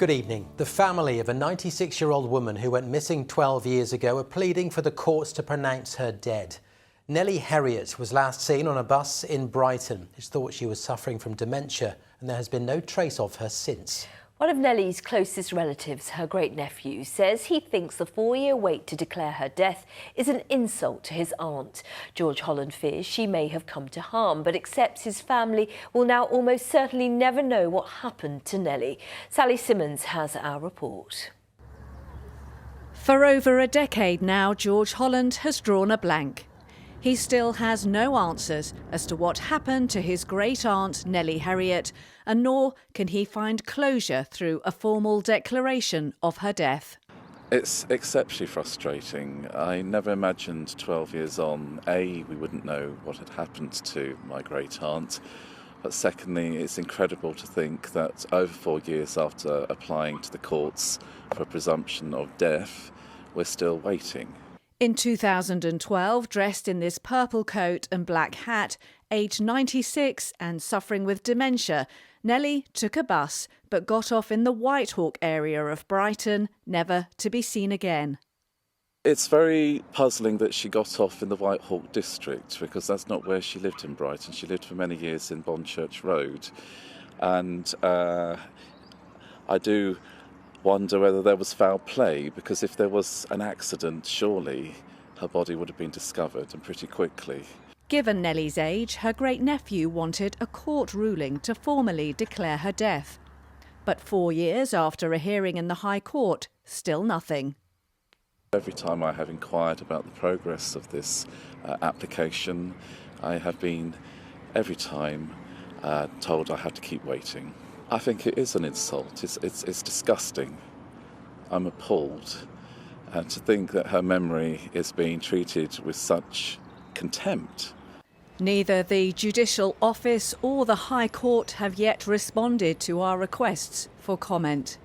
Good evening. The family of a 96-year-old woman who went missing 12 years ago are pleading for the courts to pronounce her dead. Nellie Harriott was last seen on a bus in Brighton. It's thought she was suffering from dementia, and there has been no trace of her since. One of Nellie's closest relatives, her great-nephew, says he thinks the 4-year wait to declare her death is an insult to his aunt. George Holland fears she may have come to harm, but accepts his family will now almost certainly never know what happened to Nellie. Sally Simmonds has our report. For over a decade now, George Holland has drawn a blank. He still has no answers as to what happened to his great-aunt Nellie Harriott, and nor can he find closure through a formal declaration of her death. It's exceptionally frustrating. I never imagined 12 years on, A, we wouldn't know what had happened to my great-aunt, but secondly, it's incredible to think that over 4 years after applying to the courts for a presumption of death, we're still waiting. In 2012, dressed in this purple coat and black hat, aged 96 and suffering with dementia, Nellie took a bus but got off in the Whitehawk area of Brighton, never to be seen again. It's very puzzling that she got off in the Whitehawk district, because that's not where she lived in Brighton. She lived for many years in Bonchurch Road, and I do wonder whether there was foul play, because if there was an accident, surely her body would have been discovered, and pretty quickly. Given Nellie's age, her great-nephew wanted a court ruling to formally declare her death. But 4 years after a hearing in the High Court, still nothing. Every time I have inquired about the progress of this application, I have been, every time, told I had to keep waiting. I think it is an insult. It's disgusting. I'm appalled. And to think that her memory is being treated with such contempt. Neither the Judicial Office or the High Court have yet responded to our requests for comment.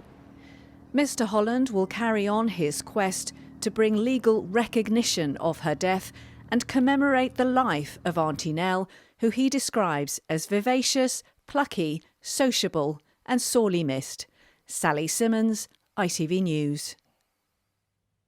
Mr. Holland will carry on his quest to bring legal recognition of her death and commemorate the life of Auntie Nell, who he describes as vivacious, plucky, sociable and sorely missed. Sally Simmonds, ITV News.